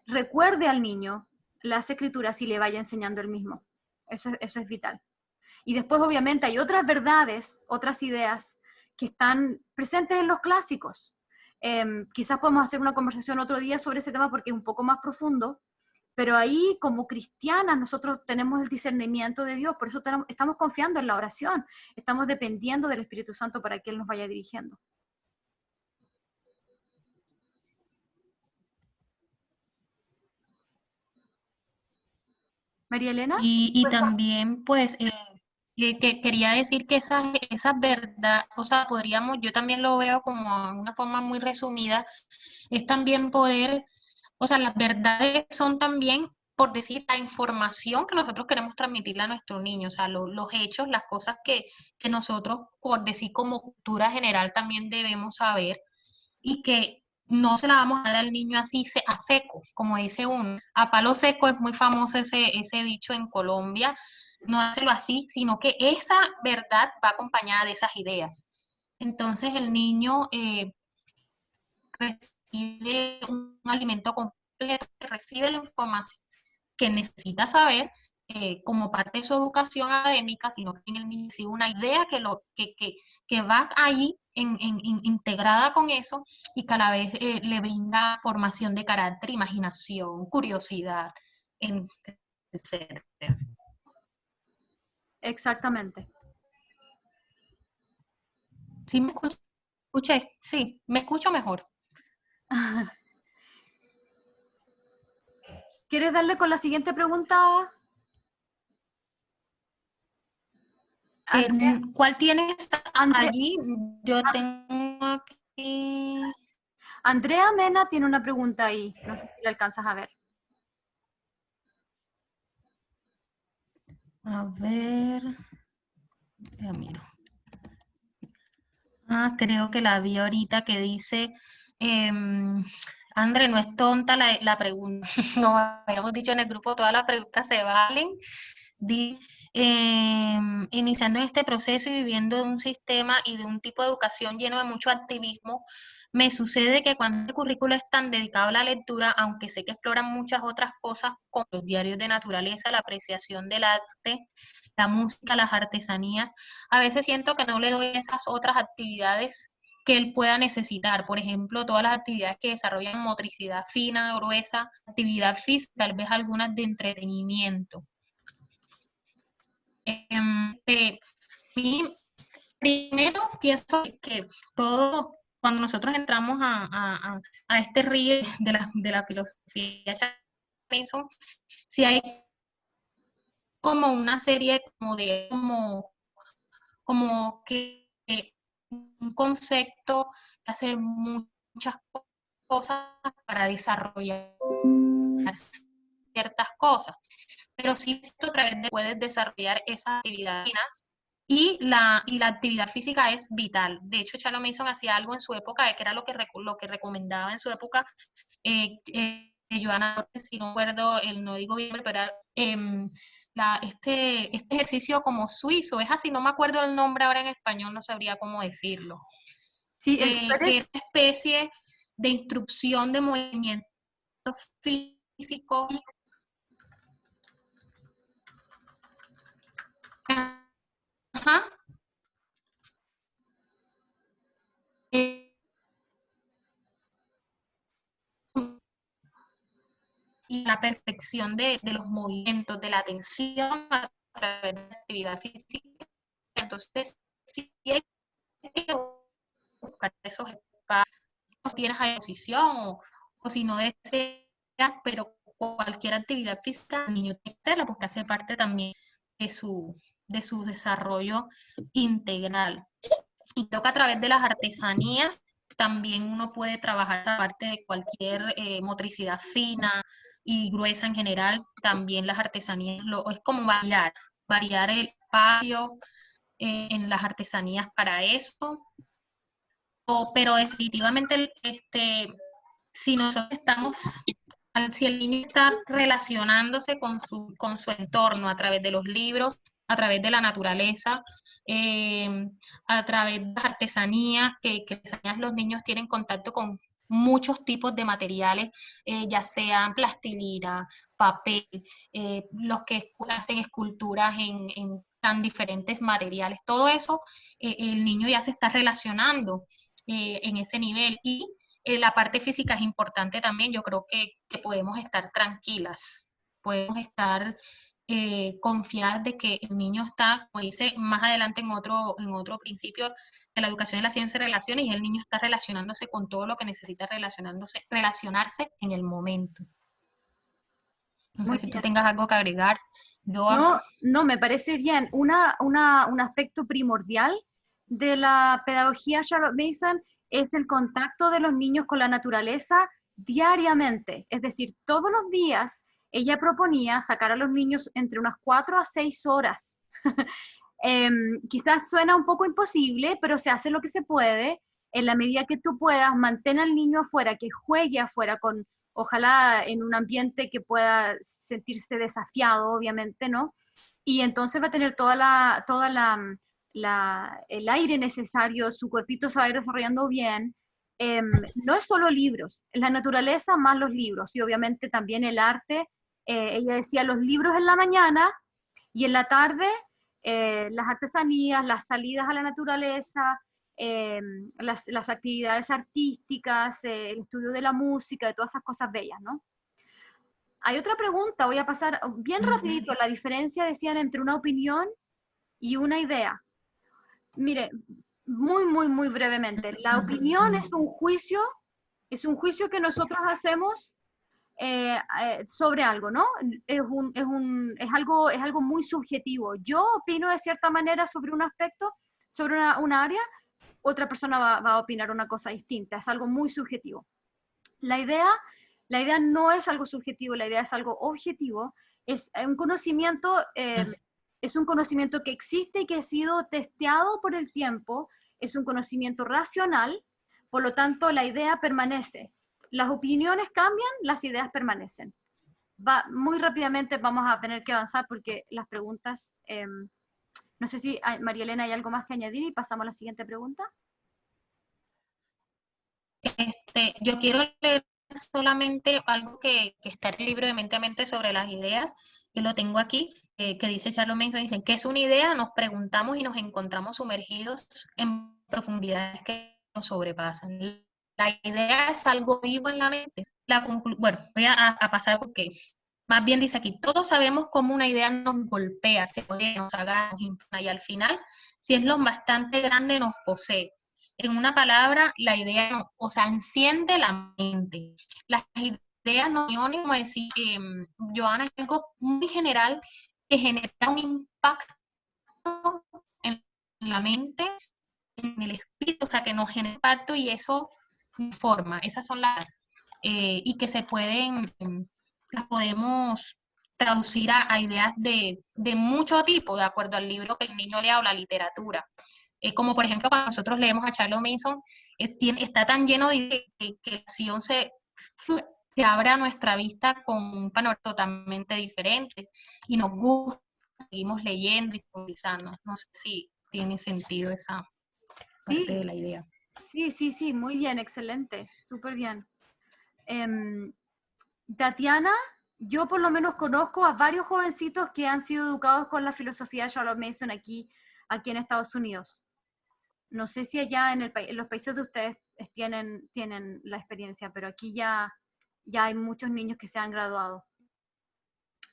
recuerde al niño las escrituras y le vaya enseñando él mismo. Eso es vital. Y después, obviamente, hay otras verdades, otras ideas que están presentes en los clásicos. Quizás podemos hacer una conversación otro día sobre ese tema porque es un poco más profundo, pero ahí como cristianas nosotros tenemos el discernimiento de Dios, por eso estamos confiando en la oración, estamos dependiendo del Espíritu Santo para que Él nos vaya dirigiendo. María Elena. Y también, pues, que quería decir que esas verdades, o sea, podríamos, yo también lo veo como una forma muy resumida, es también poder, o sea, las verdades son también, por decir, la información que nosotros queremos transmitirle a nuestros niños, o sea, los hechos, las cosas que nosotros, por decir, como cultura general también debemos saber, y que no se la vamos a dar al niño así a seco, como dice uno. A palo seco es muy famoso ese dicho en Colombia, no hacerlo así, sino que esa verdad va acompañada de esas ideas. Entonces el niño recibe un alimento completo, recibe la información que necesita saber como parte de su educación académica, sino que en el niño recibe una idea que va ahí integrada con eso, y que a la vez le brinda formación de carácter, imaginación, curiosidad, etc. Exactamente. ¿Sí me escuché? Sí, me escucho mejor. ¿Quieres darle con la siguiente pregunta? Andrea, ¿Cuál tienes Andrea, allí? Yo tengo aquí. Andrea Mena tiene una pregunta ahí, no sé si la alcanzas a ver. A ver, ya miro. Ah, creo que la vi ahorita que dice, André, no es tonta la pregunta, como habíamos dicho en el grupo, todas las preguntas se valen. Di, iniciando en este proceso y viviendo de un sistema y de un tipo de educación lleno de mucho activismo, me sucede que cuando el currículo es tan dedicado a la lectura, aunque sé que exploran muchas otras cosas como los diarios de naturaleza, la apreciación del arte, la música, las artesanías, a veces siento que no le doy esas otras actividades que él pueda necesitar. Por ejemplo, todas las actividades que desarrollan motricidad fina, gruesa, actividad física, tal vez algunas de entretenimiento. Mi- Primero pienso que todo cuando nosotros entramos a este río de la filosofía Mason, si hay como una serie como que un concepto de hacer muchas cosas para desarrollar ciertas cosas, pero sí a través de puedes desarrollar esas actividades y la actividad física es vital. De hecho, Charles Mason hacía algo en su época, que era lo que recomendaba en su época, Joana, si no recuerdo, no digo bien, pero era, este ejercicio como suizo, es así, no me acuerdo el nombre ahora en español, no sabría cómo decirlo, Sí, que es una especie de instrucción de movimientos físicos. Ajá. Y la perfección de los movimientos, de la atención a través de la actividad física. Entonces, sí hay que buscar esos espacios, si tienes a disposición o si no deseas, pero cualquier actividad física, el niño tiene que hacerla porque hace parte también de su desarrollo integral. Y creo que a través de las artesanías también uno puede trabajar esa parte de cualquier motricidad fina y gruesa en general. También las artesanías es como variar el espacio en las artesanías para eso. Pero definitivamente, si nosotros estamos, si el niño está relacionándose con su entorno a través de los libros, a través de la naturaleza, a través de las artesanías, que los niños tienen contacto con muchos tipos de materiales, ya sean plastilina, papel, los que hacen esculturas en tan diferentes materiales, todo eso, el niño ya se está relacionando en ese nivel. Y la parte física es importante también. Yo creo que podemos estar tranquilas, podemos estar confiadas de que el niño está, como dice más adelante en otro principio de la educación de la ciencia de relaciones, y el niño está relacionándose con todo lo que necesita relacionarse en el momento. No sé muy si tú bien. tengas algo que agregar, Joa. No, no, me parece bien. Un aspecto primordial de la pedagogía Charlotte Mason es el contacto de los niños con la naturaleza diariamente. Es decir, todos los días ella proponía sacar a los niños entre unas 4 a 6 horas. Quizás suena un poco imposible, pero se hace lo que se puede. En la medida que tú puedas, mantén al niño afuera, que juegue afuera con, ojalá en un ambiente que pueda sentirse desafiado, obviamente, ¿no? Y entonces va a tener el aire necesario, su cuerpito se va a ir desarrollando bien. No es solo libros, la naturaleza más los libros, y obviamente también el arte. Ella decía los libros en la mañana y en la tarde las artesanías, las salidas a la naturaleza, las actividades artísticas, el estudio de la música, de todas esas cosas bellas, ¿no? Hay otra pregunta, voy a pasar bien rapidito, la diferencia, decían, entre una opinión y una idea. Mire, muy brevemente, la opinión es un juicio que nosotros hacemos sobre algo, ¿no? Es algo muy subjetivo. Yo opino de cierta manera sobre un aspecto, sobre una área, otra persona va a opinar una cosa distinta, es algo muy subjetivo. La idea, la idea no es algo subjetivo, la idea es algo objetivo, es es un conocimiento que existe y que ha sido testeado por el tiempo, es un conocimiento racional, por lo tanto la idea permanece. Las opiniones cambian, las ideas permanecen. Muy rápidamente vamos a tener que avanzar porque las preguntas, no sé si María Elena hay algo más que añadir y pasamos a la siguiente pregunta. Yo quiero leer solamente algo que está en el libro de Mente a Mente sobre las ideas, que lo tengo aquí, que dice Charles Manson, dicen, ¿qué es una idea? Nos preguntamos y nos encontramos sumergidos en profundidades que nos sobrepasan. La idea es algo vivo en la mente. Bueno, voy a pasar porque más bien dice aquí, todos sabemos cómo una idea nos golpea, se puede, nos agarra, nos impone, y al final, si es lo bastante grande, nos posee. En una palabra, la idea, o sea, enciende la mente. Las ideas no son, como decir, Joana, es algo muy general que genera un impacto en la mente, en el espíritu, o sea, que nos genera impacto y eso forma. Esas son y que se pueden, las podemos traducir a ideas de mucho tipo, de acuerdo al libro que el niño lea o la literatura. Como por ejemplo, cuando nosotros leemos a Charles Mason, está tan lleno de ideas que la acción se abre a nuestra vista con un panorama totalmente diferente y nos gusta, seguimos leyendo y profundizando. No sé si tiene sentido esa parte de la idea. Sí, muy bien, excelente, súper bien. Tatiana, yo por lo menos conozco a varios jovencitos que han sido educados con la filosofía de Charles Mason aquí en Estados Unidos. No sé si allá en los países de ustedes tienen la experiencia, pero aquí ya hay muchos niños que se han graduado.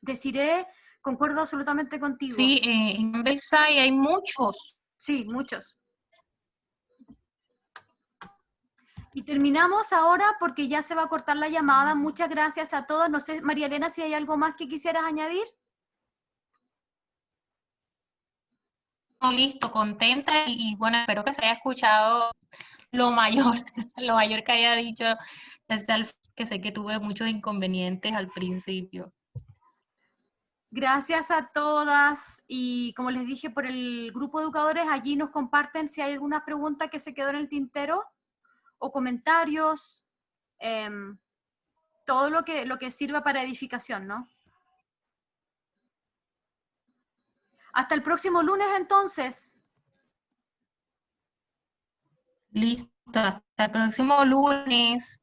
Desiree, concuerdo absolutamente contigo. Sí, en Versailles hay muchos. Sí, muchos. Y terminamos ahora porque ya se va a cortar la llamada. Muchas gracias a todos. No sé, María Elena, si hay algo más que quisieras añadir. No, listo, contenta y bueno, espero que se haya escuchado lo mayor, lo mayor que haya dicho, que sé que tuve muchos inconvenientes al principio. Gracias a todas y como les dije por el grupo de educadores, allí nos comparten si hay alguna pregunta que se quedó en el tintero o comentarios, todo lo que sirva para edificación, ¿no? Hasta el próximo lunes entonces. Listo, hasta el próximo lunes.